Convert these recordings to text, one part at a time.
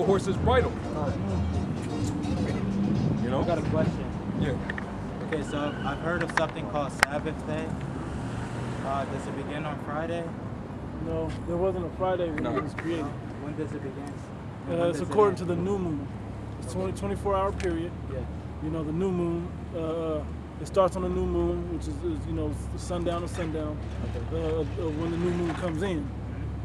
horse's bridle. You know? I got a question. Yeah. Okay, so I've heard of something called Sabbath Day. Does it begin on Friday? No, there wasn't a Friday when it was created. When does it begin? It's according to the new moon. It's 24-hour period. Yeah. You know, the new moon, it starts on the new moon, which is you know, sundown to sundown, when the new moon comes in.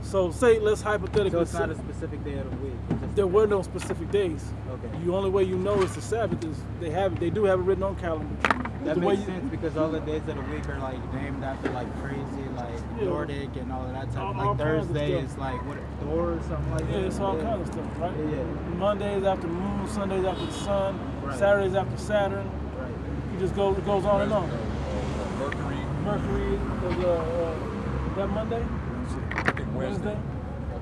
So say, let's hypothetically So it's not a specific day of the week? There were no specific days. Okay. The only way you know it's the Sabbath is they do have it written on calendar. That makes sense because all the days of the week are like named after like crazy, like Nordic and all of that type. Like Thursday is like what, Thor or something like that. Yeah, it's all kinds of stuff, right? Yeah. Mondays after the moon, Sundays after the sun, Right. Saturdays after Saturn. Right. It goes on and on. Mercury is that Monday? I think Wednesday.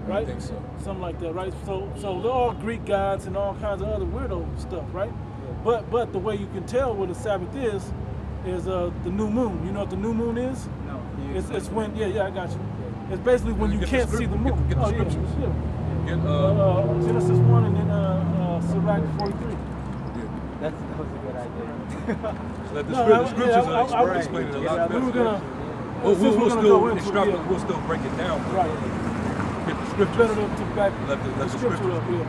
Right? I think so. Something like that, right? So they're all Greek gods and all kinds of other weirdo stuff, right? Yeah. But the way you can tell what a Sabbath is the new moon. You know what the new moon is? No. It's when I got you. It's basically when you can't see the moon. Get the scriptures. Get Genesis 1 and then Sirach 43. That was a good idea. So that the scriptures will explain it a lot better. We were gonna. We'll still break it down. Right. Get the It's scriptures. better to back Let the scriptures up here.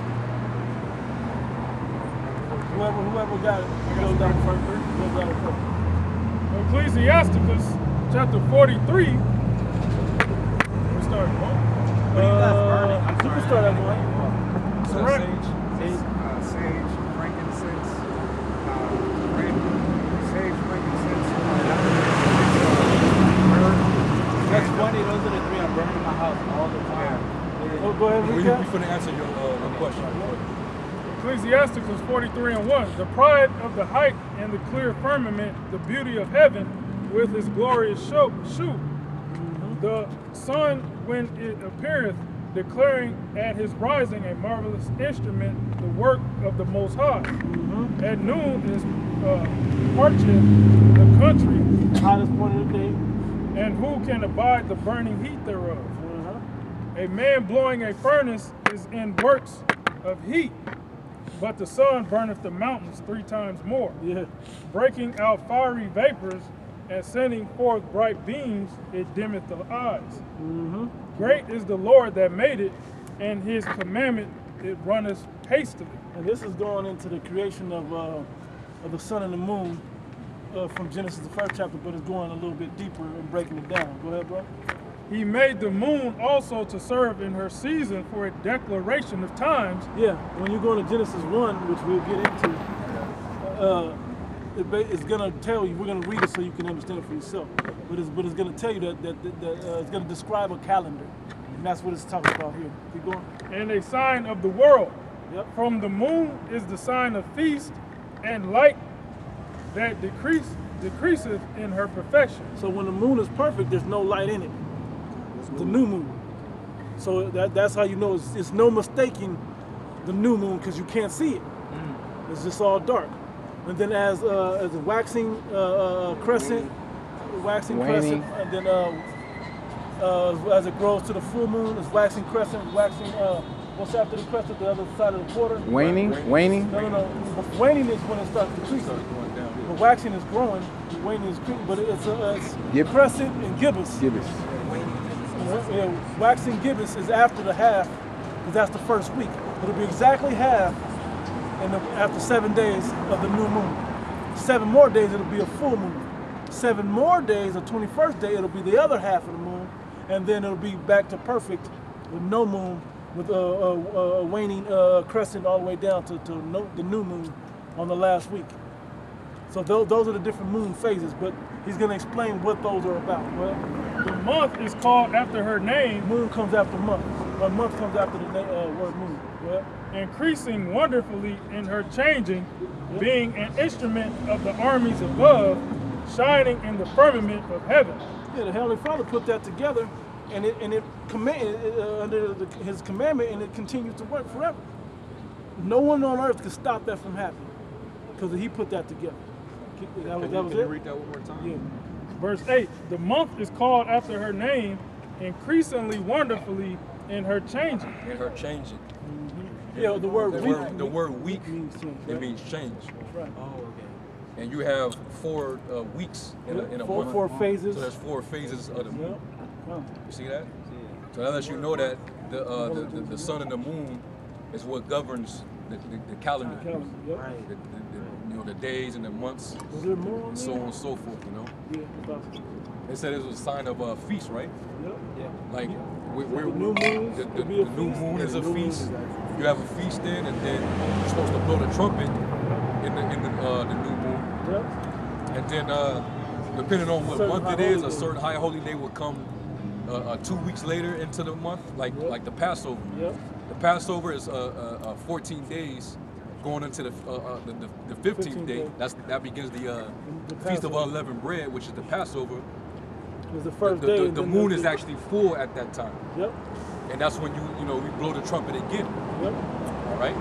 Whoever got it, goes down first. Ecclesiasticus chapter 43. We start. What do you guys burning? I'm You sorry. can start at one. Correct. Sage, frankincense, sage, frankincense, That's funny. Those are the three I'm burning in my house all the time. Oh, go ahead, We're recap. going to answer your question. Ecclesiasticus 43:1. The pride of the height and the clear firmament, the beauty of heaven with its glorious shew. The sun when it appeareth, declaring at his rising a marvelous instrument, the work of the Most High. At noon is parcheth the country, Hottest point of the day. and who can abide the burning heat thereof? A man blowing a furnace is in works of heat, but the sun burneth the mountains 3 times more. Yeah. Breaking out fiery vapors and sending forth bright beams, it dimmeth the eyes. Great is the Lord that made it, and his commandment it runneth hastily. And this is going into the creation of the sun and the moon from Genesis, the first chapter, but it's going a little bit deeper and breaking it down. Go ahead, bro. He made the moon also to serve in her season for a declaration of times. Yeah, when you go into Genesis 1, which we'll get into, it's going to tell you, we're going to read it so you can understand it for yourself, but it's going to tell you that it's going to describe a calendar, and that's what it's talking about here. Keep going. And a sign of the world. Yep. From the moon is the sign of feast and light that decreaseth in her perfection. So when the moon is perfect, there's no light in it. It's the new moon. So that's how you know it's no mistaking the new moon because you can't see it. It's just all dark. And then as a waxing crescent, crescent, and then as it grows to the full moon, it's waxing crescent, what's after the crescent, the other side of the quarter? Waning? No. Waning is when it starts decreasing. But waxing is growing, waning is decreasing, but it's crescent and gibbous. Yeah, waxing gibbous is after the half, because that's the first week. It'll be exactly half after 7 days of the new moon. 7 more days, it'll be a full moon. 7 more days, the 21st day, it'll be the other half of the moon, and then it'll be back to perfect with no moon, with a waning crescent all the way down to the new moon on the last week. So those are the different moon phases, but he's going to explain what those are about. Well, The month is called after her name, moon comes after month. A month comes after the word moon. Well, increasing wonderfully in her changing, being an instrument of the armies above, shining in the firmament of heaven. yeah, the Heavenly Father put that together, and it under His commandment, and it continues to work forever. No one on earth can stop that from happening because He put that together. That was Can you it. read that one more time? Yeah. Verse 8, the month is called after her name, increasingly wonderfully in her changing. In her changing. Yeah, the word The word week, means change. it Right? means change. Right. Oh, okay. And you have 4 weeks in a month. Four phases. So there's 4 phases of the moon. Yep. Huh. You see that? See it. So that lets you know that the sun and the moon is what governs the calendar. Calendar. Yep. Right. The days and the months, Was there more on and there? so on and so forth. Yeah, that's awesome. They said it was a sign of a feast, right? Yep. Yeah. Like The new moon the could be a new feast. moon Yeah, is the a new moon feast. is actually- You have a feast then, and then you're supposed to blow the trumpet in the new moon. Yep. And then, depending on what Certain month high it is, holy a day. certain high holy day will come 2 weeks later into the month, like Yep. like the Passover. Yep. The Passover is 14 days going into the 15th day. That begins the Feast of Passover. Unleavened Bread, which is the Passover. It was the first The, day. the, and the then moon is actually full at that time, Yep. and that's when we blow the trumpet again. Yep. All right.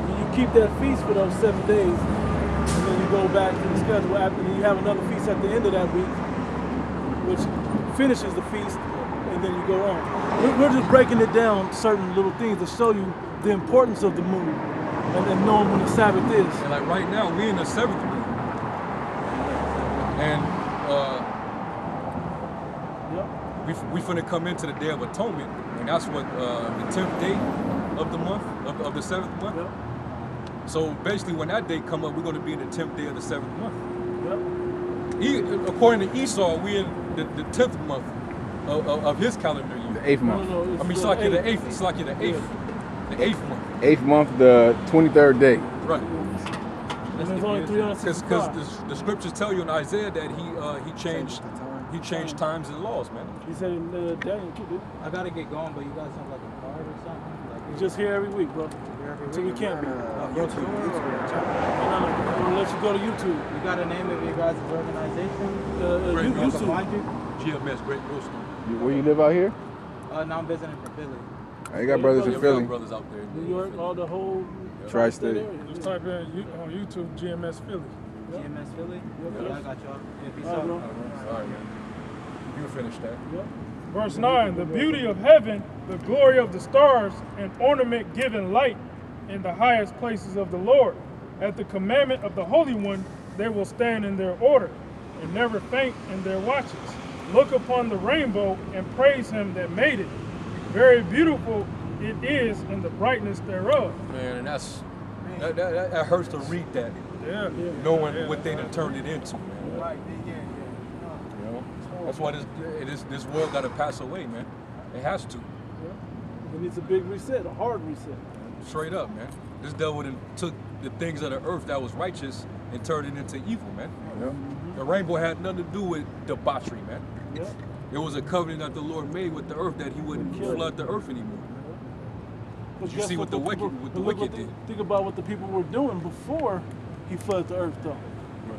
You keep that feast for those 7 days, and then you go back to the schedule after, and you have another feast at the end of that week, which finishes the feast, and then you go on. We're just breaking it down, certain little things to show you the importance of the moon, and then knowing when the Sabbath is. And like right now, we're in the 7th moon, and Yep. we finna come into the Day of Atonement, and that's what the 10th day of the month of the 7th month. Yep. So basically, when that day come up, we're going to be in the 10th day of the 7th month. Yep. According to Esau, we're in the 10th month of his calendar year. The 8th month. No, I mean, it's Slakia the 8th. 8th. Slakia the 8th. The 8th month. 8th month, the 23rd day. Right. And there's only Because 365. the scriptures tell you in Isaiah that he changed times and laws, man. He said in Daniel too, didn't I gotta get going, but you guys have like a card or something? he? Like, Just here every week, bro. Until we can't be. YouTube. We'll let you go to YouTube. You got a name of your guys' organization? Great You Ghost YouTube. Find you? GMS, Great Ghost. Where you live out here? Now I'm visiting from Philly. I got brothers Yeah, in we got Philly. brothers out there. New York, all the whole Tri-state. area. Just type in on YouTube GMS Philly. GMS Philly? Yep. Yeah, I got y'all. Yeah, peace All right, out. bro. All right, man. You finish that. Yep. Verse 9, the beauty of heaven, the glory of the stars, and ornament giving light in the highest places of the Lord. At the commandment of the Holy One, they will stand in their order, and never faint in their watches. Look upon the rainbow, and praise him that made it. Very beautiful it is in the brightness thereof. Man, and that hurts to read that, Yeah. knowing what they done turned it into, man. Right, yeah. You know, that's why this world got to pass away, man. It has to, It needs a big reset, a hard reset. straight up, man. This devil done took the things of the earth that was righteous and turned it into evil, man. Yep. The rainbow had nothing to do with debauchery, man. Yep. It was a covenant that the Lord made with the earth that He wouldn't flood the earth anymore. But You guess see what the wicked- people- what the but look wicked did. Think about what the people were doing before he flooded the earth, though.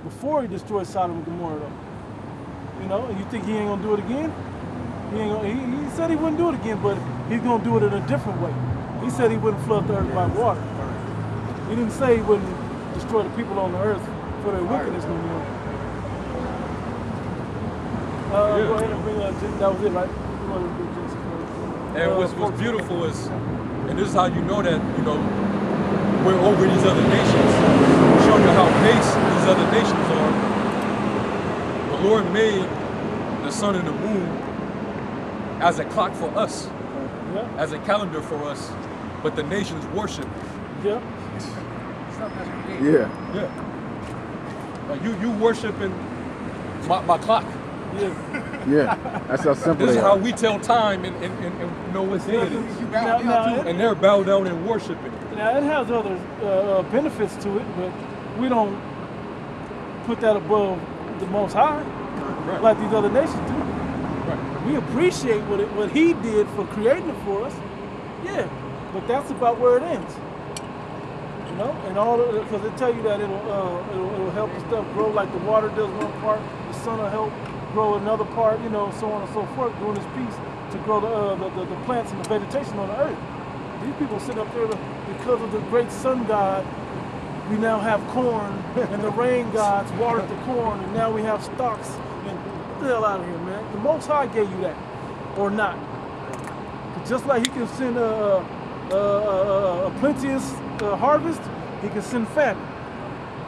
Before he destroyed Sodom and Gomorrah, though. You know, and you think he ain't gonna do it again? He ain't gonna, he said he wouldn't do it again, but he's gonna do it in a different way. He said he wouldn't flood the earth by water. He didn't say he wouldn't destroy the people on the earth for their wickedness no more. Go ahead and bring that was it, right? You wanted to do Genesis first. And what's beautiful is, and this is how you know that, we're over these other nations, showing you how base these other nations are. The Lord made the sun and the moon as a clock for us, Yeah, as a calendar for us, but the nations worship. yeah. Yeah. Yeah. Like you worshiping my clock. Yeah. Yeah. That's how simple This they is how are. we tell time and know what day it is. Now, And they're bowed down and worshiping. Now, it has other benefits to it, but we don't put that above the Most High Right. like these other nations do. Right. We appreciate what He did for creating it for us, yeah, but that's about where it ends. You know, and all because they tell you that it'll help the stuff grow like the water does one part, the sun will help grow another part, so on and so forth, doing this piece to grow the plants and the vegetation on the earth. These people sit up there because of the great sun god. We now have corn, and the rain gods watered the corn, and now we have stalks. And get the hell out of here, man! The Most High gave you that, or not? Just like He can send a plenteous harvest, he can send famine.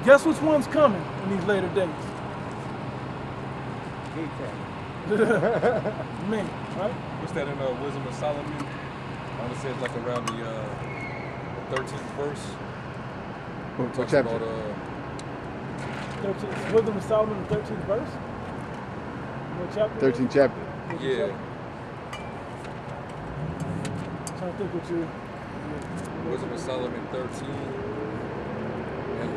Guess which one's coming in these later days? Man, right? What's that in Wisdom of Solomon? I want to say it's like around the 13th verse. What Talks chapter? about, 13th, Wisdom of Solomon, the 13th verse. What chapter? 13th chapter. yeah, Trying to think what you. Wisdom of Solomon 13 and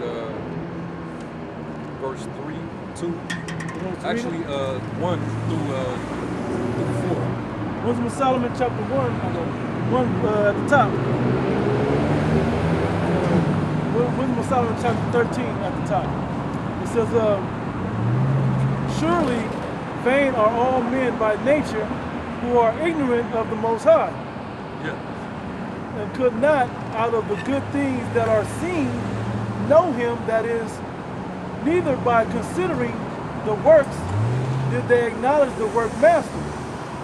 verse 3, 2. Actually, 1 through 4. Wisdom of Solomon, chapter 1, at the top. Wisdom of Solomon, chapter 13, at the top. It says, surely vain are all men by nature who are ignorant of the Most High, Yeah. and could not, out of the good things that are seen, know him, that is, neither by considering the works did they acknowledge the work master.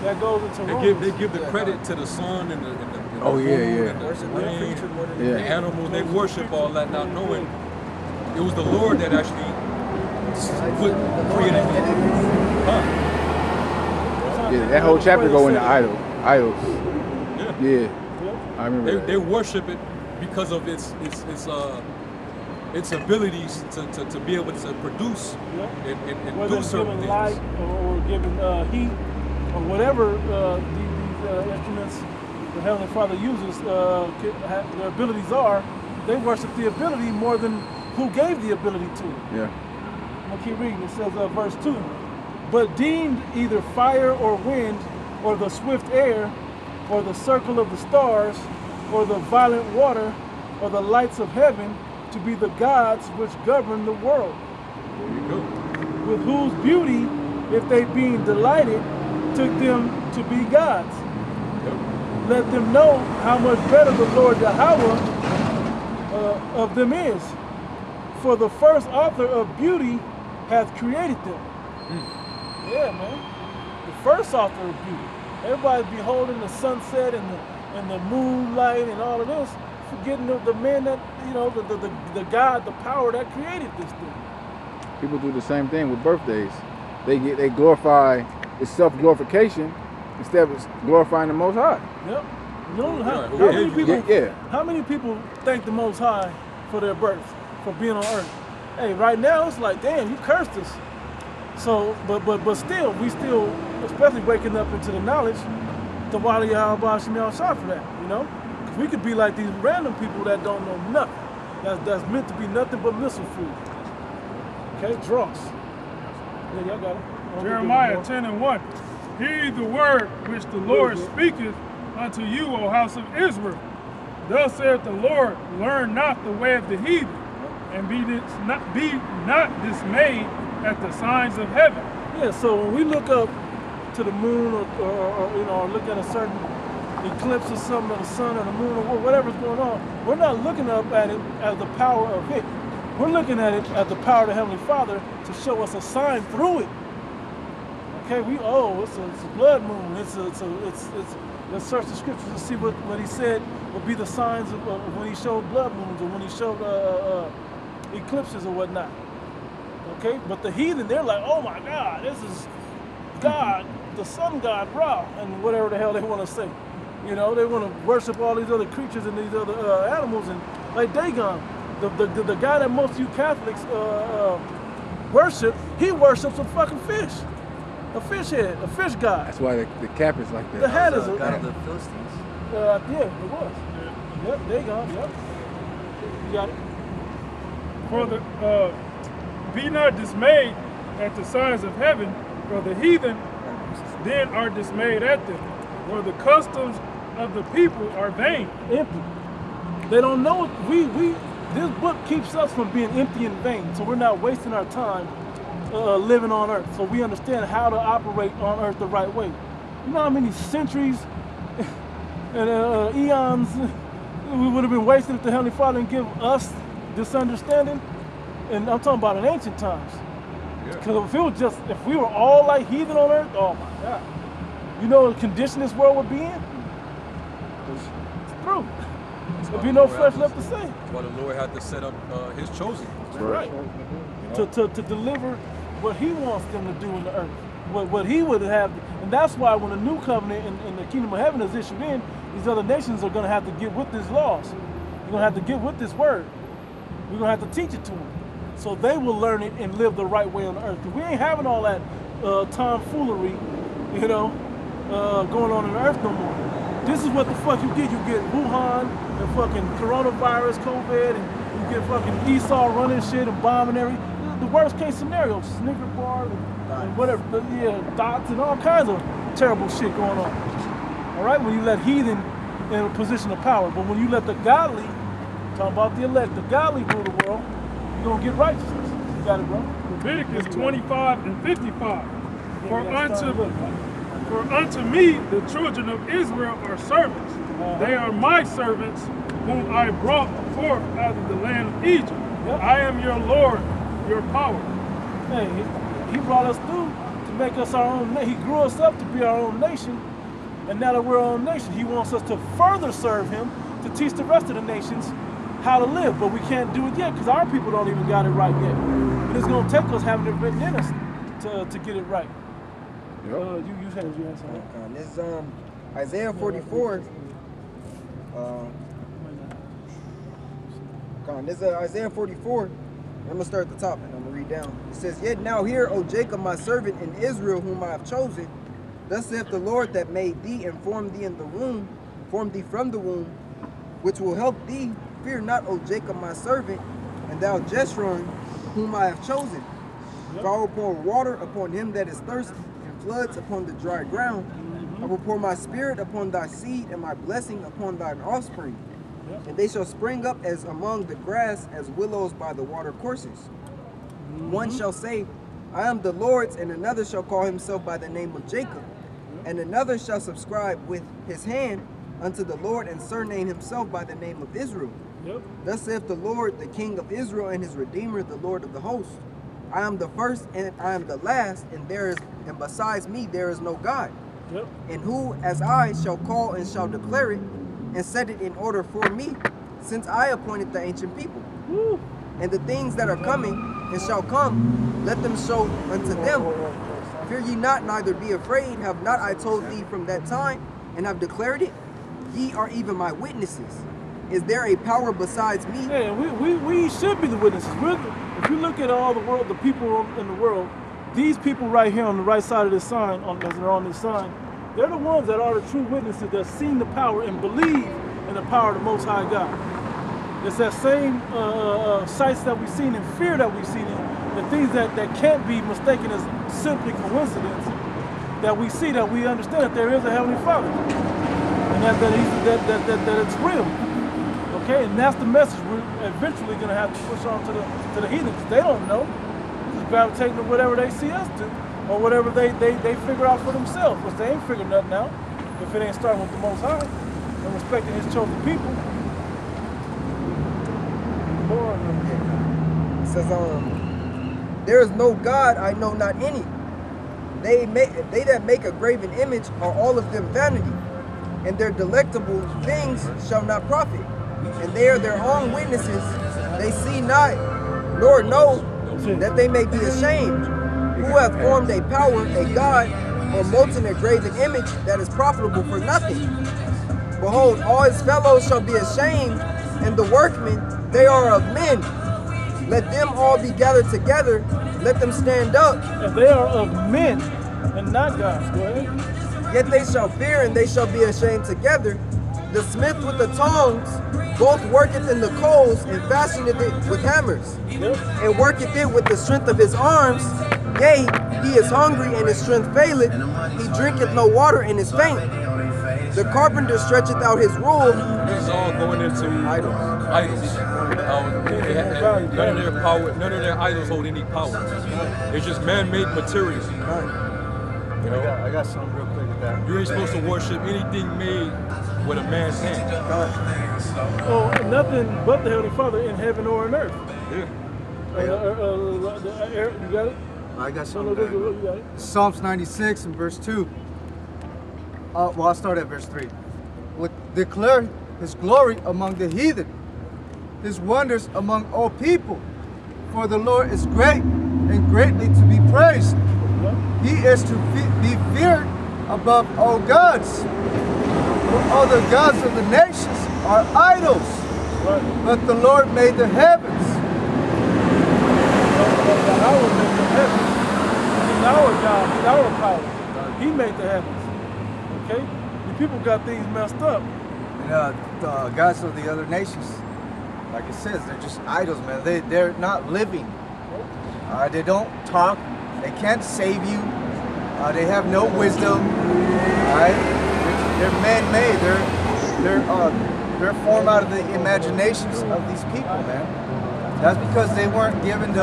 That goes into Romans. They give the credit to the sun and the Oh, moon yeah, yeah. and the rain, Yeah. the animals. They worship all that, not knowing it was the Lord that actually created it. Huh? Yeah, that whole chapter go into idols. Yeah. Yeah, I remember They that. worship it because of its abilities to be able to produce and Whether do it's certain given things. light or given heat or whatever these instruments the Heavenly Father uses, their abilities are, they worship the ability more than who gave the ability to it. Yeah. I'm going to keep reading. It says, verse 2, but deemed either fire or wind or the swift air or the circle of the stars or the violent water or the lights of heaven to be the gods which govern the world, There you go. with whose beauty, if they being delighted, took them to be gods. Yep. Let them know how much better the Lord Yahweh of them is. For the first author of beauty hath created them. Yeah, man. The first author of beauty. Everybody's beholding the sunset and the moonlight and all of this, forgetting the man that, the God, the power that created this thing. People do the same thing with birthdays. They glorify the self-glorification instead of glorifying the Most High. Yep. You know, Yeah, how many people thank the Most High for their birth, for being on earth? Hey, right now it's like, damn, you cursed us. So, but still, we still, especially waking up into the knowledge, to Wali Yahweh Shemel Shah for that, you know? 'Cause we could be like these random people that don't know nothing. That's meant to be nothing but missile food. Okay, dross. Yeah, y'all got it. Jeremiah 10 and 1. Hear ye the word which the Lord speaketh unto you, O house of Israel. Thus saith the Lord, learn not the way of the heathen, and be not dismayed at the signs of heaven. Yeah, so when we look up to the moon or look at a certain eclipse or something of the sun or the moon or whatever's going on, we're not looking up at it as the power of it. We're looking at it as the power of the Heavenly Father to show us a sign through it. Okay, it's a blood moon. Let's search the scriptures and see what he said would be the signs of when he showed blood moons or when he showed eclipses or whatnot. Okay, but the heathen, they're like, oh my God, this is God, the sun god, Ra, and whatever the hell they want to say. You know, they want to worship all these other creatures and these other animals, and like Dagon, the guy that most of you Catholics worship, he worships a fucking fish. A fish head, a fish god. That's why the cap is like that. The head is a God of the Philistines. yeah, it was. Yep, Dagon, yep. You got it. For be not dismayed at the signs of heaven, for the heathen then are dismayed at them. For the customs of the people are vain. Empty. They don't know. This book keeps us from being empty and vain, so we're not wasting our time living on earth. So we understand how to operate on earth the right way. You know how many centuries and eons we would have been wasted if the Heavenly Father didn't give us this understanding? And I'm talking about in ancient times. Because if we were all like heathen on earth, oh my God. You know the condition this world would be in? It's through. There'll be no flesh left to save. That's why the Lord had to set up his chosen. Right. To deliver what he wants them to do in the earth. What he would have, and that's why when the new covenant in the kingdom of heaven is issued in, these other nations are going to have to get with these laws. You're going to have to get with this word. We're going to have to teach it to them. So they will learn it and live the right way on the earth. Because we ain't having all that tomfoolery, you know, going on the earth no more. This is what the fuck you get. You get Wuhan and fucking coronavirus, COVID, and you get fucking Esau running shit and bombing everything. The worst case scenario, Snicker bar and whatever, dots and all kinds of terrible shit going on. All right, when you let heathen in a position of power, but when you let the godly, talking about the elect, the godly rule the world, you're gonna get righteousness. You got it, bro. Leviticus 25 and 55. For unto me the children of Israel are servants. They are my servants, whom I brought forth out of the land of Egypt. I am your Lord, your power. Hey, he brought us through to make us our own. He grew us up to be our own nation, and now that we're our own nation, he wants us to further serve him, to teach the rest of the nations how to live. But we can't do it yet because our people don't even got it right yet. But it's gonna take us having it written in us to get it right. Yep. You had something. This is Isaiah 44. This is Isaiah 44. I'm going to start at the top and I'm going to read down. It says, Yet now hear, O Jacob, my servant, in Israel, whom I have chosen. Thus saith the Lord that made thee and formed thee in the womb, formed thee from the womb, which will help thee. Fear not, O Jacob, my servant, and thou Jeshurun, whom I have chosen. For I will pour water upon him that is thirsty, and floods upon the dry ground. I will pour my spirit upon thy seed, and my blessing upon thine offspring. And they shall spring up as among the grass, as willows by the water courses. One shall say, I am the Lord's, and another shall call himself by the name of Jacob. And another shall subscribe with his hand unto the Lord, and surname himself by the name of Israel. Thus saith the Lord, the King of Israel, and his Redeemer, the Lord of the hosts. I am the first, and I am the last, and besides me there is no God. And who as I shall call and shall declare it, and set it in order for me, since I appointed the ancient people. And the things that are coming and shall come, let them show unto them. Fear ye not, neither be afraid. Have not I told thee from that time, and have declared it? Ye are even my witnesses. Is there a power besides me? Yeah, we should be the witnesses. If you look at all the world, the people in the world, these people right here on the right side of this sign, as they're on this sign, they're the ones that are the true witnesses that seen the power and believe in the power of the Most High God. It's that same sights that we've seen and fear that we've seen, and the things that can't be mistaken as simply coincidence, that we see, that we understand that there is a Heavenly Father, and that it's real. Okay, and that's the message we're eventually going to have to push on to the heathens. They don't know. Just gravitating to whatever they see us do, or whatever they figure out for themselves, because they ain't figured nothing out if it ain't starting with the Most High and respecting his chosen people. It says, there is no God, I know not any. They that make a graven image are all of them vanity, and their delectable things shall not profit. And they are their own witnesses. They see not, nor know that they may be ashamed. Who hath formed a power, a God, or molten a graven image that is profitable for nothing? Behold, all his fellows shall be ashamed, and the workmen, they are of men. Let them all be gathered together, let them stand up. And they are of men, and not gods. Go ahead. Yet they shall fear, and they shall be ashamed together. The smith with the tongs both worketh in the coals, and fashioneth it with hammers, and worketh it with the strength of his arms. Yea, he is hungry, and his strength faileth. He drinketh no water, and is faint. The carpenter stretcheth out his rule. This is all going into idols. None of their power, none of their idols hold any power. It's just man-made materials. You know? I got something real quick with that. You ain't supposed to worship anything made with a man's hand. Oh, nothing but the Heavenly Father in heaven or on earth. Yeah. You got it? I got You got it? Psalms 96 and verse 2. Well, I'll start at verse 3. Declare his glory among the heathen, his wonders among all people. For the Lord is great and greatly to be praised. He is to be feared above all gods. For all the gods of the nations are idols, but the Lord made the heavens. Our made the heavens. He's our God. He's our power. He made the heavens. Okay? The people got things messed up. And the gods of the other nations, like it says, they're just idols, man. They're not living. They don't talk. They can't save you. They have no wisdom. They're man-made. They're formed out of the imaginations of these people, man. That's because they weren't given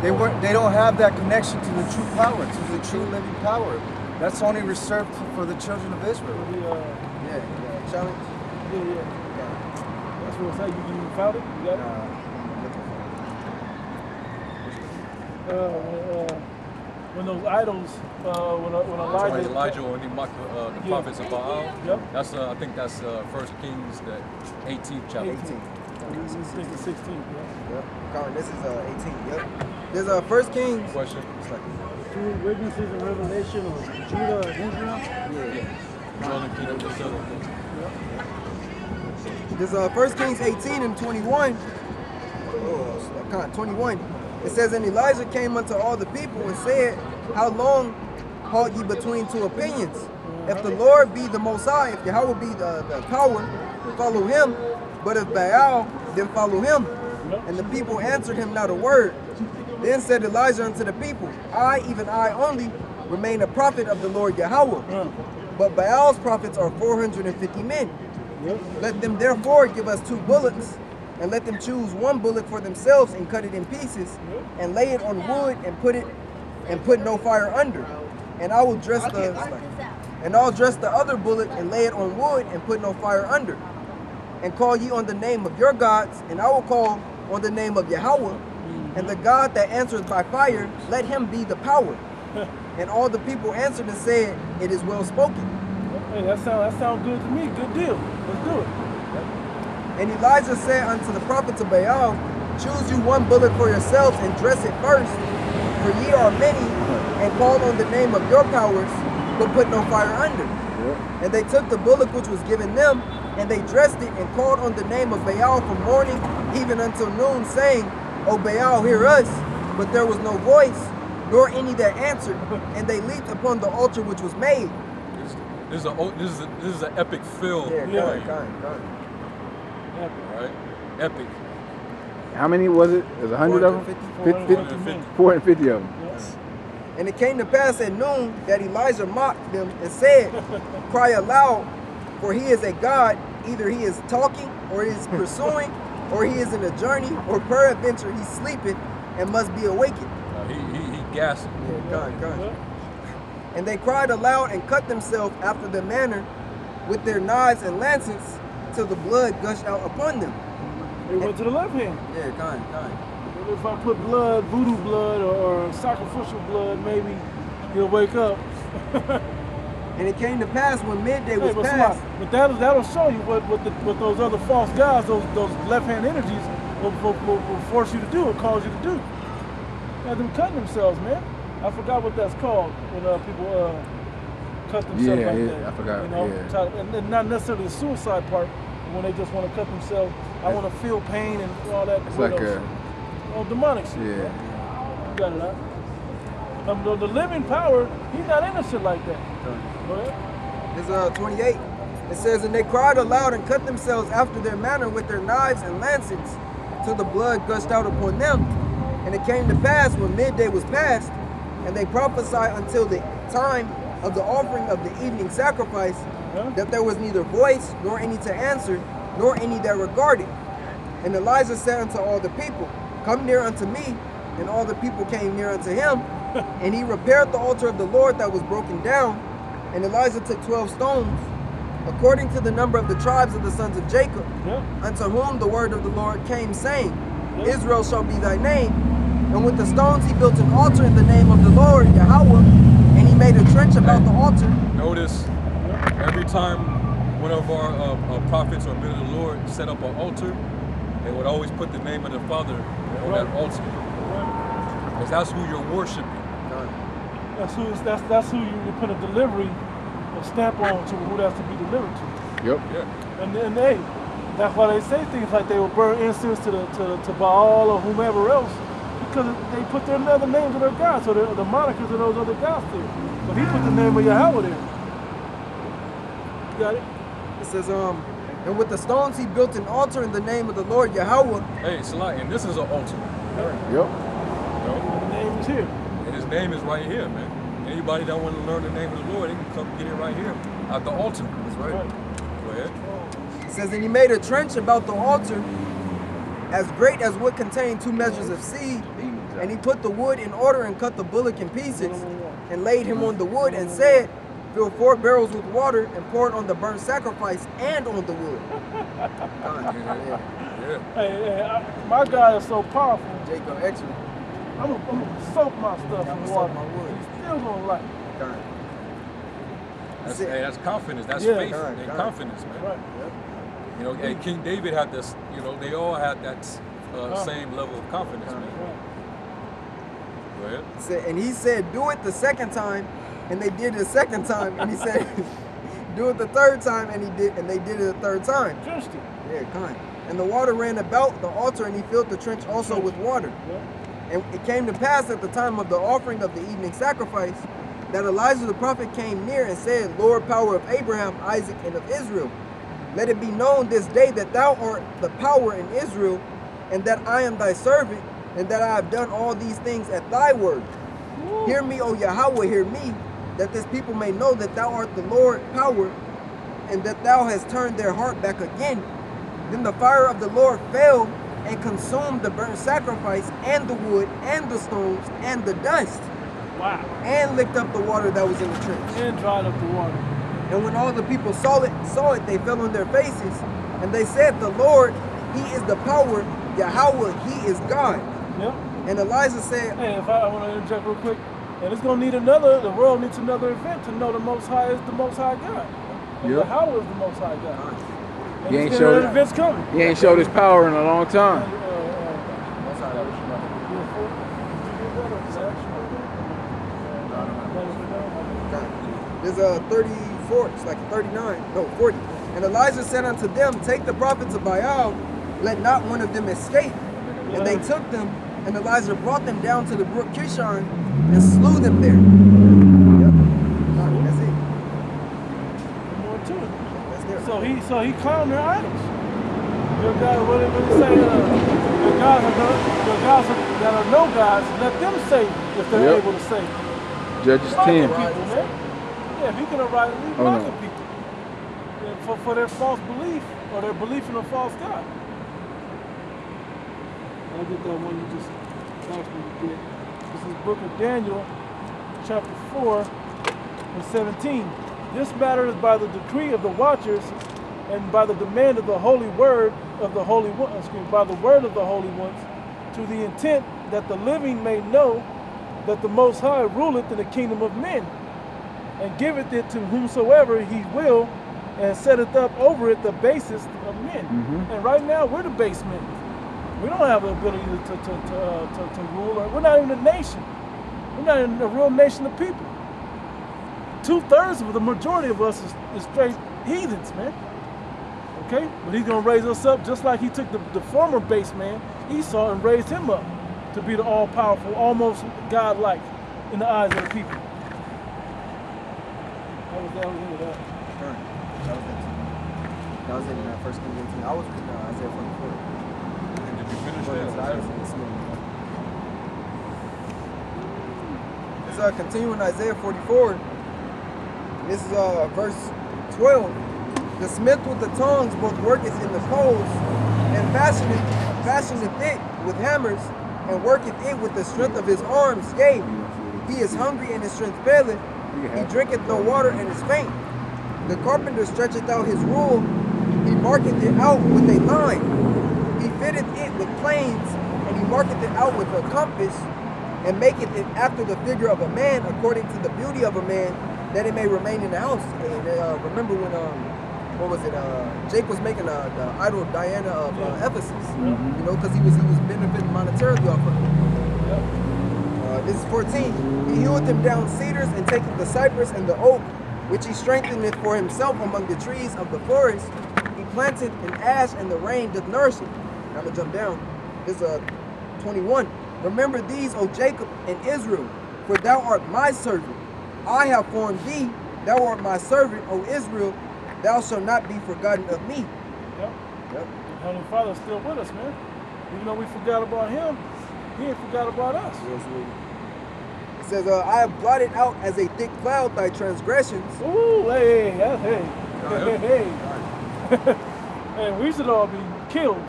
they don't have that connection to the true power, to the true living power. That's only reserved for the children of Israel. Challenge. Yeah. That's what it's like. You found it? You got it? When those idols, when Elijah, when he mocked the prophets of Baal. Yep. That's I think that's 1 Kings, the 18th chapter. 18. I think it's 16. Yeah. Yep. Colin, this is 18. Yep. There's a 1 Kings. Question. Two witnesses in Revelation of Judah and Israel. Yeah. Northern Kingdom, the southern kingdom. There's 1 Kings 18 and 21. 21. It says, and Elijah came unto all the people and said, how long halt ye between two opinions? If the Lord be the Most High, if Yahweh be the power, follow him. But if Baal, then follow him. And the people answered him not a word. Then said Elijah unto the people, I, even I only, remain a prophet of the Lord Yahweh. But Baal's prophets are 450 men. Let them therefore give us 2 bullocks, and let them choose 1 bullock for themselves and cut it in pieces, and lay it on wood and put no fire under. And I will dress I'll dress the other bullock and lay it on wood and put no fire under. And call ye on the name of your gods, and I will call on the name of Yahweh. And the God that answers by fire, let him be the power. And all the people answered and said, it is well spoken. Hey, that sound good to me. Good deal. Let's do it. And Elijah said unto the prophets of Baal, choose you 1 bullock for yourselves and dress it first, for ye are many, and call on the name of your powers, but put no fire under. And they took the bullock which was given them, and they dressed it and called on the name of Baal from morning even until noon, saying, O Baal, hear us. But there was no voice, nor any that answered, and they leaped upon the altar which was made. This is an epic film. Right? Epic. How many was it? There's 100 of them? 450 of them. Yes. And it came to pass at noon that Elijah mocked them and said, cry aloud, for he is a God. Either he is talking, or he is pursuing, or he is in a journey, or peradventure he sleepeth and must be awakened. He gasped. And they cried aloud and cut themselves after the manner with their knives and lances, till the blood gushed out upon them. They went to the left hand. Yeah, If I put blood, voodoo blood, or sacrificial blood, maybe he'll wake up. And it came to pass when midday was but past. But that'll show you what those other false gods, those left-hand energies will force you to do, or cause you to do. Have them cutting themselves, man. I forgot what that's called when people cut themselves like that. I forgot. You know, and not necessarily the suicide part, when they just want to cut themselves. I want to feel pain and all that. It's like demonic shit. Yeah. You got it, huh? The living power, he's not into shit like that. Go ahead. It's 28. It says, and they cried aloud and cut themselves after their manner with their knives and lances, till the blood gushed out upon them. And it came to pass when midday was past, and they prophesied until the time of the offering of the evening sacrifice, that there was neither voice, nor any to answer, nor any that regarded. And Elijah said unto all the people, come near unto me. And all the people came near unto him. And he repaired the altar of the Lord that was broken down. And Elijah took 12 stones, according to the number of the tribes of the sons of Jacob, unto whom the word of the Lord came, saying, Israel shall be thy name. And with the stones he built an altar in the name of the Lord, Yahweh, and he made a trench about the altar. Notice, every time of our prophets or men of the Lord set up an altar, they would always put the name of the Father on that altar. Because that's who you're worshiping. That's who you put a delivery, a stamp on to who that's to be delivered to. Yep. Yeah. And they, that's why they say things like they will burn incense to Baal or whomever else, because they put their other names of their gods, so the monikers of those other gods there. But he put the name of Yahweh there. You got it? It says, and with the stones he built an altar in the name of the Lord Yahweh. Hey, Salai, and this is an altar. Yep. You know? The name is here. And his name is right here, man. Anybody that want to learn the name of the Lord, they can come get it right here at the altar. That's right. Go ahead. It says, and he made a trench about the altar as great as would contain 2 measures of seed. And he put the wood in order and cut the bullock in pieces and laid him on the wood and said, fill 4 barrels with water and pour it on the burnt sacrifice and on the wood. Yeah. Hey, my God is so powerful. Jacob extra. I'm gonna soak my stuff in water. my wood. He's still gonna like it. That's confidence. That's Yeah. faith God, and God. confidence, man. Right. You know, and King David had this, you know, they all had that same level of confidence, man. Go ahead. And he said, do it the second time, and they did it the second time, and he said, do it the third time, and they did it the third time. Interesting. Yeah, kind. And the water ran about the altar, and he filled the trench also with water. Yeah. And it came to pass at the time of the offering of the evening sacrifice that Elijah the prophet came near and said, Lord, power of Abraham, Isaac, and of Israel, let it be known this day that thou art the power in Israel, and that I am thy servant, and that I have done all these things at thy word. Hear me, O Yahweh, hear me, that this people may know that thou art the Lord power, and that thou hast turned their heart back again. Then the fire of the Lord fell and consumed the burnt sacrifice and the wood and the stones and the dust. Wow. And licked up the water that was in the trench. And dried up the water. And when all the people saw it, they fell on their faces, and they said, the Lord, he is the power, Yahweh, he is God. Yep. And Elijah said, Hey, if I want to interject real quick, and it's gonna need the world needs another event to know the Most High is the Most High God. And Yep. Yahweh is the Most High God. And He ain't there's showed another it. event's coming. He ain't showed his power in a long time. there's a 34, it's like 39, no, 40. And Elijah said unto them, take the prophets of Baal, let not one of them escape. And they took them, and Elijah brought them down to the brook Kishon and slew them there. Yep. That's it. More to it. That's there. So he clowned their idols. Your God, what did he say? Your gods that are no gods, let them say if they're Yep. able to say. Judges Mocking 10. people, man. Yeah, if he can arise, he's Oh, mocking no. people. Yeah, for their false belief or their belief in a false God. I'll get that one you just asked me to get. This is Book of Daniel, chapter 4, and 17. This matter is by the decree of the watchers and by the demand of the holy word of the holy one, by the word of the holy ones, to the intent that the living may know that the Most High ruleth in the kingdom of men, and giveth it to whomsoever he will, and setteth up over it the basest of men. And right now we're the base men. We don't have the ability to rule. We're not even a nation. We're not even a real nation of people. 2/3 of the majority of us is straight heathens, man. Okay? But he's gonna raise us up just like he took the former base man, Esau, and raised him up to be the all-powerful, almost God-like in the eyes of the people. That was it. That was it in that first King 18. I was reading Isaiah 44. Did you finish that? Let's continue in Isaiah 44. This is verse 12. The smith with the tongs both worketh in the coals, and fashioneth it with hammers, and worketh it with the strength of his arms. Yea, he is hungry and his strength faileth. He drinketh no water and is faint. The carpenter stretcheth out his rule, he marketh it out with a line. He fitteth it with planes, and he marketh it out with a compass, and maketh it after the figure of a man, according to the beauty of a man, that it may remain in the house. And remember when what was it? Jake was making the idol of Diana of Ephesus. Mm-hmm. You know, because he was benefiting monetarily off of it. This is 14. He heweth him down cedars and taketh the cypress and the oak, which he strengtheneth for himself among the trees of the forest. He planteth an ash, and the rain doth nourish it. Now I'm gonna jump down. This is 21. Remember these, O Jacob and Israel, for thou art my servant. I have formed thee. Thou art my servant, O Israel. Thou shalt not be forgotten of me. Yep. The Heavenly Father's still with us, man. Even though we forgot about him, he ain't forgot about us. It says, I have blotted out as a thick cloud thy transgressions. Ooh, hey. Hey, we should all be killed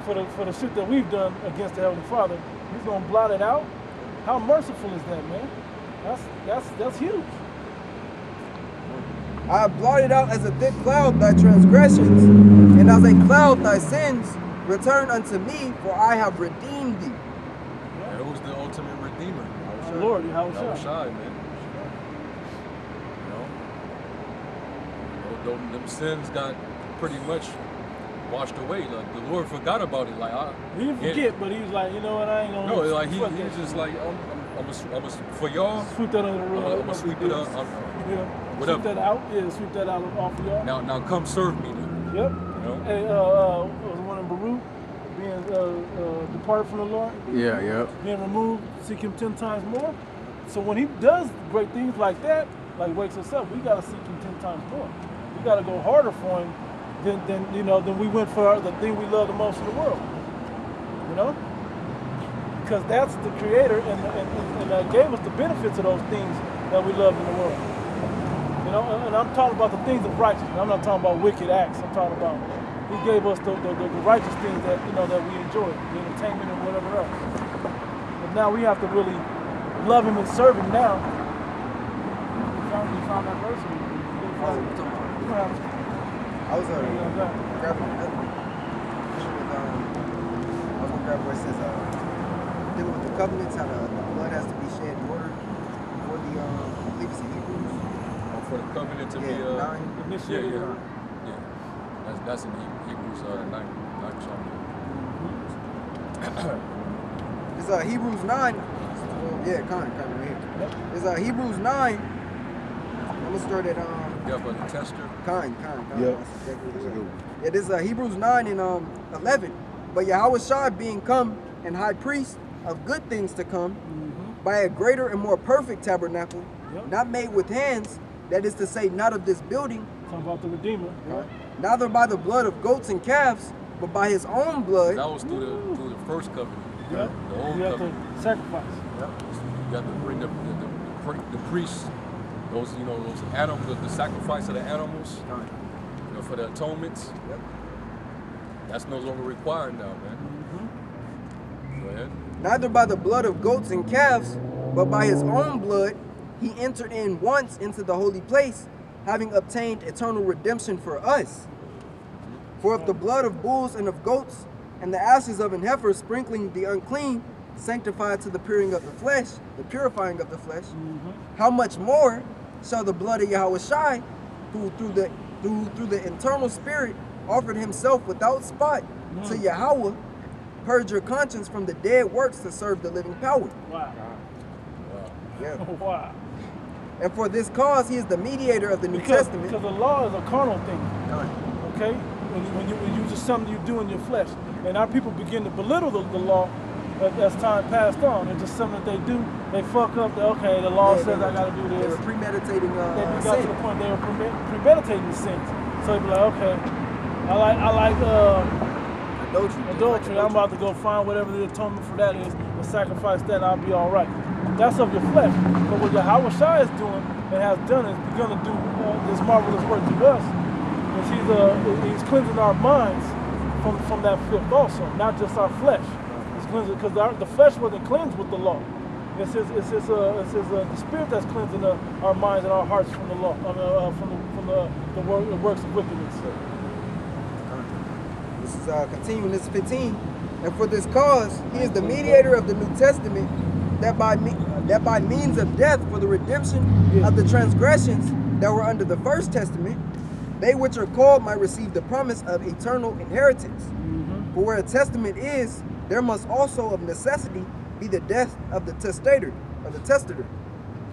for the shit that we've done against the Heavenly Father. He's gonna blot it out. How merciful is that, man? That's huge. I have blotted out as a thick cloud thy transgressions, and as a cloud thy sins. Return unto me, for I have redeemed thee. Yeah, it was the ultimate redeemer. Our Lord, how That was shy, man. You know, them sins got pretty much washed away. Like the Lord forgot about it. Like he didn't forget, but he was like, you know what, I ain't gonna. No, like he was just like, I'm for y'all. Sweep that under the rug. I'm gonna sweep it up. Yeah. Whatever. Sweep that out. Yeah, sweep that out off of y'all. Now come serve me then. Yep. You know? Hey, was one in Baruch being departed from the Lord. Yeah. Being removed, seek him 10 times more. So when he does great things like that, like wakes us up, we gotta seek him 10 times more. We gotta go harder for him than we went for the thing we love the most in the world. You know? Because that's the creator and gave us the benefits of those things that we love in the world. You know, and I'm talking about the things of righteousness. I'm not talking about wicked acts. I'm talking about he gave us the righteous things that that we enjoy, the entertainment and whatever else. But now we have to really love him and serve him now. You found that verse? I was grabbing where it says dealing with the covenants, how the blood has to be shed in order for the I believe it's in Hebrews. For the covenant to be 9. Yeah. That's in Hebrews 9 chapter. It's Hebrews 9. Kind of right here. It's Hebrews 9. I'm gonna start at Yeah, for the tester. Kind. Yep. That's exactly what it is. It is Hebrews 9 and 11. But Yahushua being come and high priest of good things to come, by a greater and more perfect tabernacle, not made with hands, that is to say, not of this building. Talking about the Redeemer. Neither by the blood of goats and calves, but by his own blood. That was through the first covenant. Yep. The old You have covenant. to sacrifice. Yep. You got to bring the priests, those animals, the sacrifice of the animals, for the atonements. Yep. That's no longer required now, man. Go ahead. Neither by the blood of goats and calves, but by his own blood, he entered in once into the holy place, having obtained eternal redemption for us. For if the blood of bulls and of goats, and the ashes of an heifer sprinkling the unclean, sanctified to the purifying of the flesh, how much more shall the blood of Yahushua, who through the eternal Spirit offered himself without spot to Yahweh, purge your conscience from the dead works to serve the living power. Wow. Yeah. Wow. And for this cause, he is the mediator of the New Testament. Because the law is a carnal thing. Okay? When you just something you do in your flesh. And our people begin to belittle the law as time passed on. It's just something that they do. They fuck up. The law says I got to do this. They were premeditating They got sin. to the point they were premeditating the sins. So they'd be like, okay, I like adultery. I'm about to go find whatever the atonement for that is and sacrifice that. I'll be all right. That's of your flesh. But what Yahushua is doing and has done is begun to do this marvelous work to us. He's cleansing our minds from that filth also, not just our flesh. It's cleansing because the flesh wasn't cleansed with the law. It's the spirit that's cleansing our minds and our hearts from the law, from the works of wickedness. This is continuing. This is 15. And for this cause, he is the mediator of the New Testament, that by means of death for the redemption of the transgressions that were under the first testament, they which are called might receive the promise of eternal inheritance. For where a testament is, there must also of necessity be the death of the testator.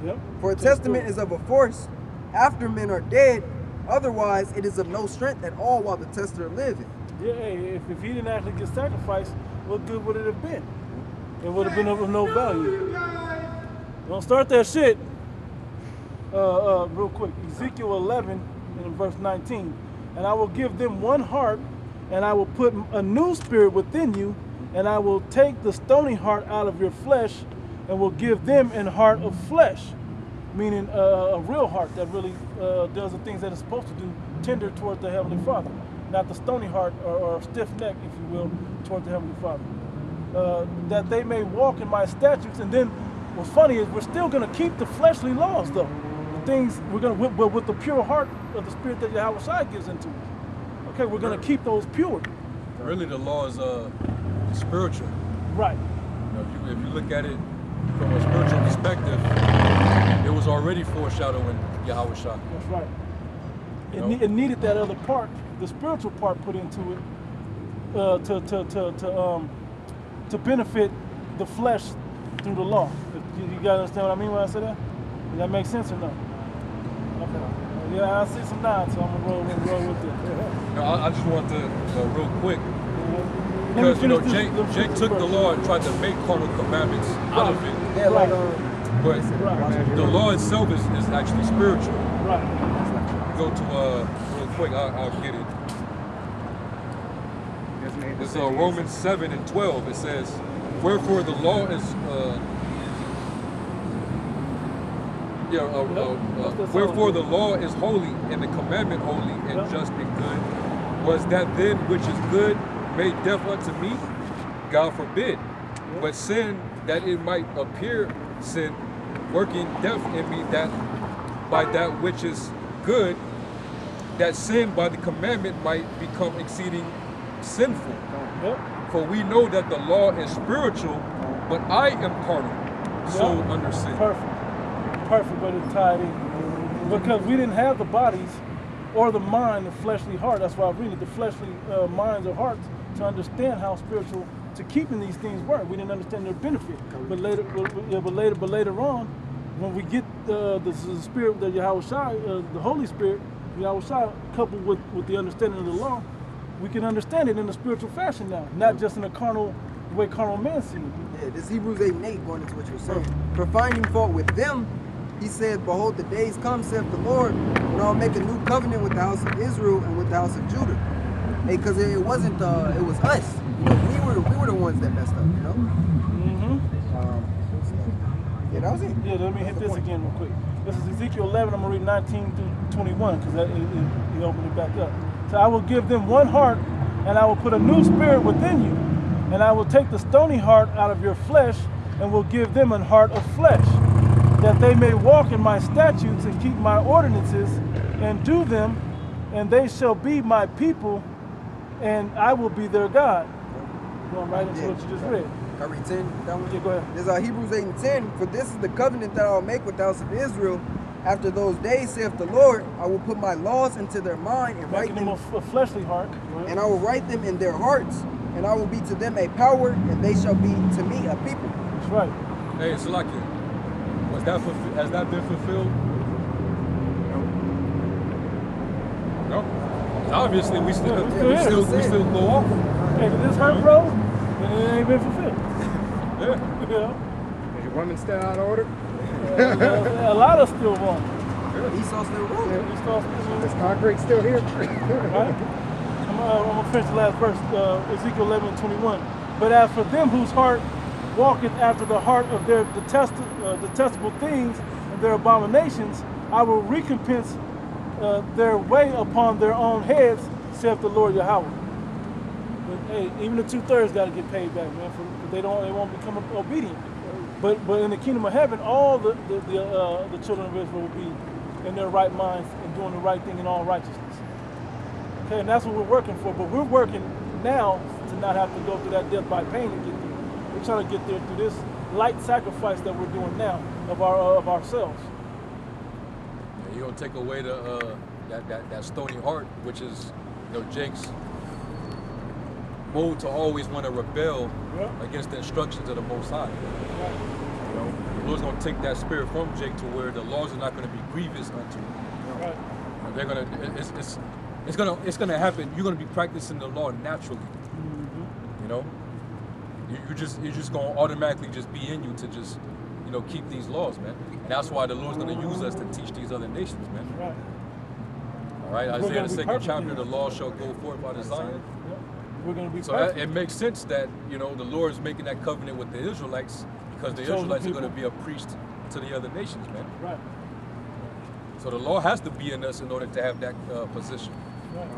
Yep. For a testament is of a force after men are dead, otherwise it is of no strength at all while the testator liveth. Yeah, hey, if he didn't actually get sacrificed, what good would it have been? It would have been of no value. Don't start that shit. Real quick, Ezekiel 11 and verse 19. And I will give them one heart, and I will put a new spirit within you, and I will take the stony heart out of your flesh, and will give them an heart of flesh, meaning a real heart that really does the things that it's supposed to do, tender toward the Heavenly Father, not the stony heart or stiff neck, if you will, toward the Heavenly Father. That they may walk in my statutes. And then what's funny is we're still going to keep the fleshly laws, though. The things we're going to, with the pure heart of the Spirit that Yahweh gives into us. Okay, we're going to keep those pure. Really, the law is spiritual. Right. You know, if you look at it from a spiritual perspective, it was already foreshadowing Yahweh Shai. That's right. It needed that other part, the spiritual part, put into it to benefit the flesh through the law. You guys understand what I mean when I say that? Does that make sense or no? Okay. Yeah, I see some nods, so I'm gonna roll with it. Now, I just want to real quick, because you know Jake took the law and tried to make carnal commandments out of it. Yeah, like but the law itself is actually spiritual. Right. Go to real quick, I'll get it. It's Romans 7 and 12. It says, wherefore the law is wherefore the law is holy and the commandment holy and just and good. Was that then which is good made death unto me? God forbid. But sin, that it might appear sin, working death in me, that by that which is good, that sin by the commandment might become exceeding sinful. Yep. For we know that the law is spiritual, but I am carnal, so under sin. Perfect way to tie it in. Because we didn't have the bodies or the mind, the fleshly heart. That's why I read it, the fleshly minds or hearts, to understand how spiritual, to keeping these things were. We didn't understand their benefit. But later on, when we get the spirit, the Yahweh Shai, the Holy Spirit, Yahweh Shai, coupled with the understanding of the law, we can understand it in a spiritual fashion now, not just in a carnal, the way carnal men see it. Yeah, this Hebrews 8 and 8 going into what you're saying. For finding fault with them, he said, behold, the days come, saith the Lord, when I'll make a new covenant with the house of Israel and with the house of Judah. Hey, because it wasn't, it was us. You know, we were the ones that messed up, you know? Yeah, that was it. Yeah, let me hit this again real quick. This is Ezekiel 11, I'm going to read 19 through 21, because he opened it back up. So I will give them one heart, and I will put a new spirit within you, and I will take the stony heart out of your flesh, and will give them an heart of flesh, that they may walk in my statutes and keep my ordinances and do them, and they shall be my people, and I will be their God. Going right into what you just read. Can I read 10? That one? Yeah, go ahead. There's Hebrews 8 and 10. For this is the covenant that I will make with the house of Israel. After those days, saith the Lord, I will put my laws into their mind and write them a fleshly heart. Right? And I will write them in their hearts, and I will be to them a power, and they shall be to me a people. That's right. Hey, Salakia, has that been fulfilled? No. Obviously, we still go off. Hey, did this hurt, bro? Then it ain't been fulfilled. Yeah. Is your woman still out of order? A lot of still wrong. Esau still wrong. Is concrete still here? Right? I'm going to finish the last verse, Ezekiel 11 and 21. But as for them whose heart walketh after the heart of their detestable things and their abominations, I will recompense their way upon their own heads, saith the Lord Yahweh. But, hey, even the 2/3 got to get paid back, man. They won't become obedient. But in the kingdom of heaven, all the children of Israel will be in their right minds and doing the right thing in all righteousness. Okay, and that's what we're working for. But we're working now to not have to go through that death by pain and get there. We're trying to get there through this light sacrifice that we're doing now of ourselves. Yeah, you're gonna take away the that stony heart, which is, you know, Jake's mode to always want to rebel against the instructions of the Most High. You know, the Lord's going to take that spirit from Jake to where the laws are not going to be grievous unto him. Right. And they're gonna, it's gonna happen. You're gonna be practicing the law naturally. You know, you're just gonna automatically just be in you to just, you know, keep these laws, man. And that's why the Lord's gonna use us to teach these other nations, man. Right. All right, Isaiah the 2nd chapter, the law shall go forth out of Zion. We're going to be so it makes sense that, you know, the Lord is making that covenant with the Israelites because the Israelites are going to be a priest to the other nations, man. Right. So the law has to be in us in order to have that position. Right.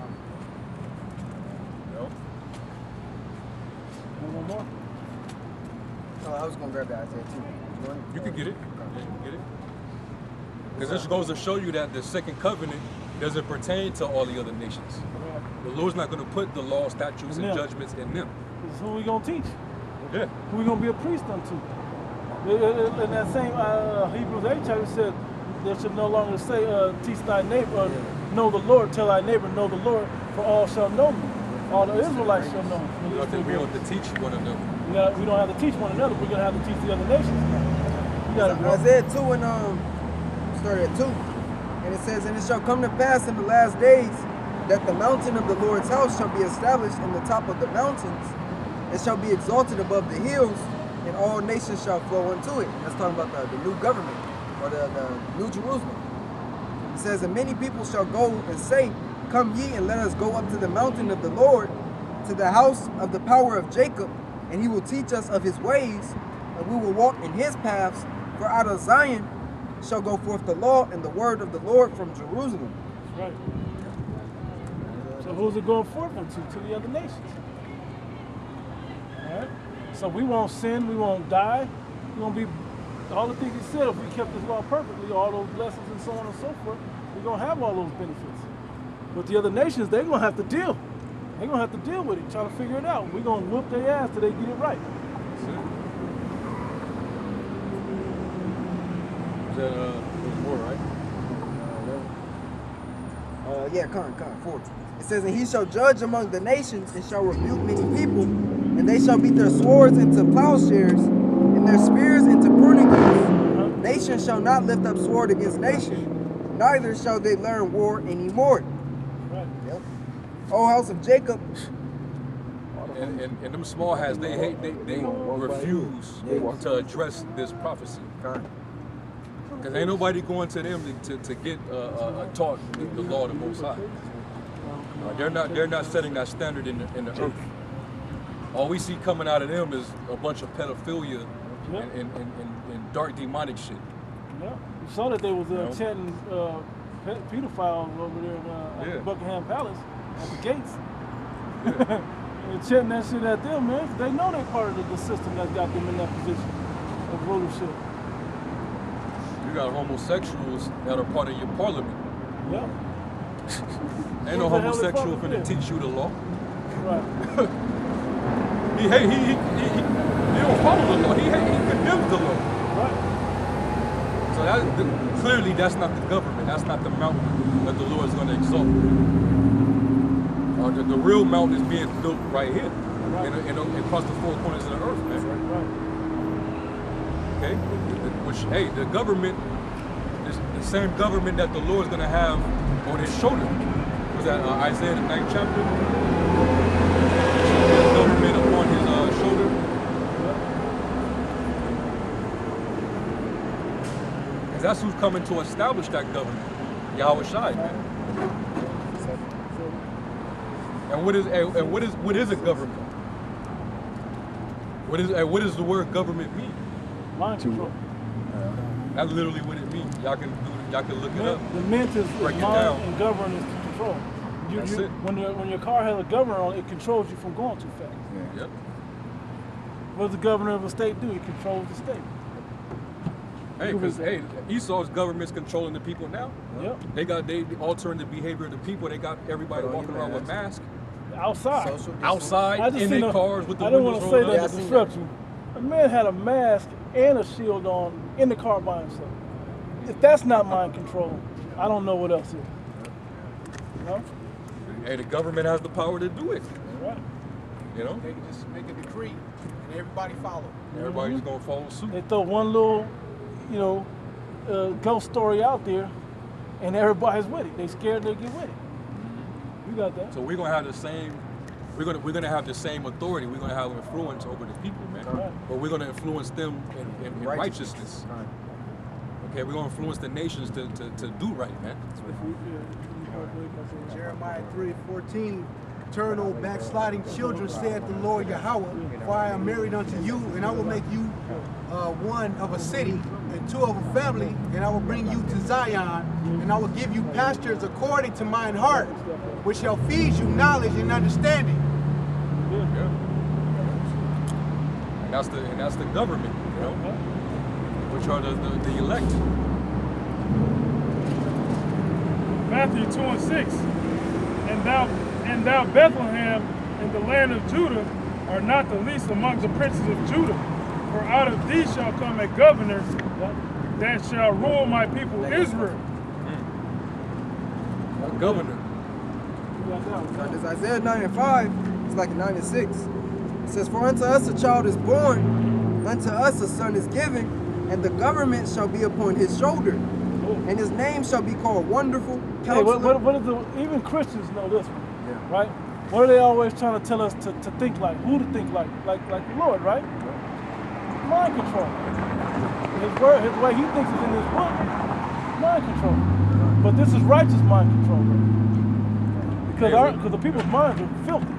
You know? One more? Oh, I was going to grab that Isaiah 2. You can get it. Yeah, you can get it. Because this goes to show you that the second covenant doesn't pertain to all the other nations. The Lord's not going to put the law, statutes, and judgments in them. This is who we going to teach. Yeah. Who we going to be a priest unto. In that same Hebrews 8 chapter said, there should no longer say, teach thy neighbor, know the Lord, tell thy neighbor, know the Lord, for all shall know me. All the Israelites shall know me. We don't have to teach one another. We don't have to teach one another. We're going to have to teach the other nations. Isaiah 2 and start at 2. And it says, and it shall come to pass in the last days that the mountain of the Lord's house shall be established in the top of the mountains. It shall be exalted above the hills, and all nations shall flow unto it. That's talking about the new government, or the New Jerusalem. It says, and many people shall go and say, come ye and let us go up to the mountain of the Lord, to the house of the power of Jacob, and he will teach us of his ways, and we will walk in his paths. For out of Zion shall go forth the law and the word of the Lord from Jerusalem. Right. So who's it going forth into? To the other nations. All right? So we won't sin, we won't die. We won't be, all the things he said, if we kept this law perfectly, all those blessings and so on and so forth, we're going to have all those benefits. But the other nations, they're going to have to deal. They're going to have to deal with it, try to figure it out. We're going to whoop their ass till they get it right. There's more, right? Yeah, come 4. It says, and he shall judge among the nations, and shall rebuke many people, and they shall beat their swords into plowshares, and their spears into pruning hooks. Nation shall not lift up sword against nation, neither shall they learn war anymore. Right. Yep. O house of Jacob. And them small hats, they refuse to address this prophecy. Because ain't nobody going to them to get taught the law of the Most High. They're not setting that standard in the earth. All we see coming out of them is a bunch of pedophilia and dark demonic shit. Yeah, you saw that they was chanting pedophiles over there at Buckingham Palace at the gates. And chanting that shit at them, man. They know they're part of the system that's got them in that position of rulership. You got homosexuals that are part of your parliament. Yeah. Ain't no homosexual finna teach you the law. Right. he don't follow the law. He condemns the law. Right. So clearly that's not the government. That's not the mountain that the Lord is going to exalt. The real mountain is being built right here, across the four corners of the earth, man. Right. Okay, which the government is the same government that the Lord is going to have on his shoulder. Was that Isaiah the 9th chapter? His government upon his shoulder. Because that's who's coming to establish that government. Yahweh Shai, man. And what is a government? What does the word government mean? Mind control. That's literally what it means. Y'all can look it up. The mint is break it mind down. and govern is to control. That's it. When your car has a governor on it, it controls you from going too fast. Yeah. Yep. What does the governor of a state do? He controls the state. Hey, because Esau's government's controlling the people now. Yep. They altering the behavior of the people. They got everybody walking around with masks. Outside. Outside, in their cars with the I don't windows want to say rolled that up. to disrupt you. A man had a mask and a shield on in the car by himself. If that's not mind control, I don't know what else is. know? Hey, the government has the power to do it. Right. You know? They can just make a decree and everybody follow. Everybody's gonna follow suit. They throw one little, you know, ghost story out there, and everybody's with it. They scared they get with it. You got that. So we're gonna have the same. We're gonna have the same authority. We're gonna have influence over the people, man. Right. But we're gonna influence them in righteousness. Right. Okay, we're gonna influence the nations to do right, man. Jeremiah 3:14. Turn, O backsliding children, saith the Lord Yahweh, for I am married unto you, and I will make you one of a city and two of a family, and I will bring you to Zion, and I will give you pastures according to mine heart, which shall feed you knowledge and understanding. Yeah. And that's the government, you know, which are the elect. Matthew 2:6. And thou Bethlehem in the land of Judah are not the least among the princes of Judah, for out of thee shall come a governor that shall rule my people Israel. A governor. Now, this Isaiah 9:5, it's like 9:6. It says, for unto us a child is born, unto us a son is given, and the government shall be upon his shoulder. And his name shall be called Wonderful, Counselor. Hey, what is even Christians know this one, right? What are they always trying to tell us to think like? Who to think like the Lord, right? Mind control. His word, his way he thinks is in his book. Mind control. But this is righteous mind control, bro. Because the people's minds are filthy.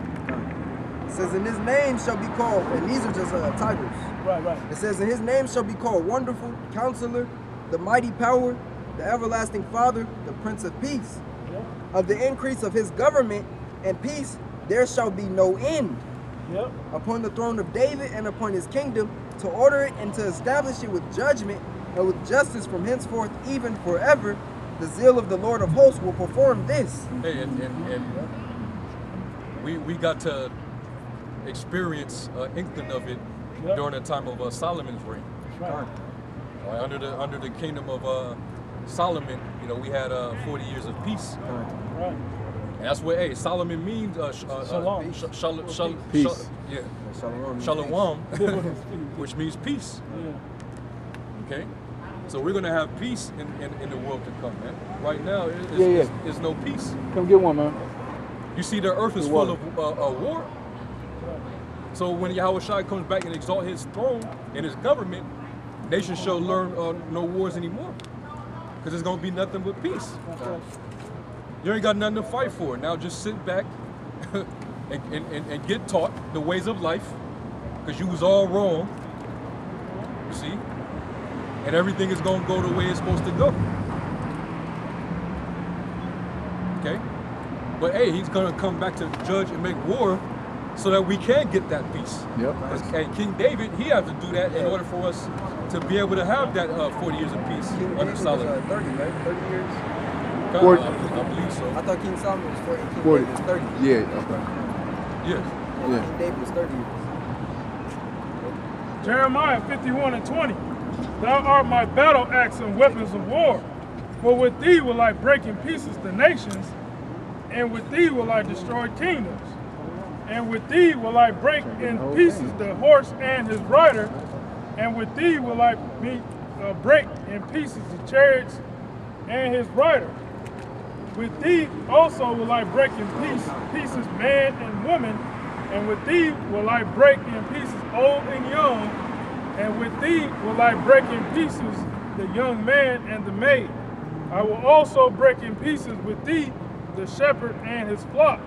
It says, and his name shall be called, and these are just titles. Right. It says, and his name shall be called Wonderful, Counselor, the Mighty Power, the Everlasting Father, the Prince of Peace. Yep. Of the increase of his government and peace, there shall be no end. Yep. Upon the throne of David and upon his kingdom, to order it and to establish it with judgment and with justice from henceforth even forever. The zeal of the Lord of hosts will perform this. Hey, and we got to experience inkling of it during the time of Solomon's reign. Right. Under the kingdom of Solomon, you know, we had 40 years of peace. Right. And that's what, hey, Solomon means Shalom. Peace. Yeah. Shalom. Shalom, which means peace. Yeah. Okay? So we're going to have peace in the world to come, man. Right now, there's no peace. Come get one, man. You see, the earth is full of war. So when Yahweh Shai comes back and exalt his throne and his government, nations shall learn no wars anymore. Because there's going to be nothing but peace. You ain't got nothing to fight for. Now just sit back and get taught the ways of life. Because you was all wrong. You see? And everything is going to go the way it's supposed to go. Okay? But hey, he's going to come back to judge and make war so that we can get that peace. Yep. And King David, he had to do that in order for us to be able to have that 40 years of peace under Solomon. 30, right? 30 years? 40. I believe so. I thought King Solomon was 40. King 40. David was 30. Yeah, okay. Yes. And King David was 30 years. Jeremiah 51:20. Thou art my battle axe and weapons of war. For with thee will I break in pieces the nations, and with thee will I destroy kingdoms. And with thee will I break in pieces the horse and his rider, and with thee will I break in pieces the chariots and his rider. With thee also will I break in pieces man and woman, and with thee will I break in pieces old and young, and with thee will I break in pieces the young man and the maid. I will also break in pieces with thee the shepherd and his flock,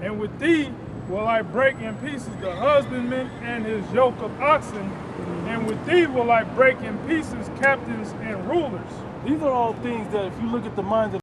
and with thee will I break in pieces the husbandman and his yoke of oxen, and with thee will I break in pieces captains and rulers. These are all things that if you look at the minds of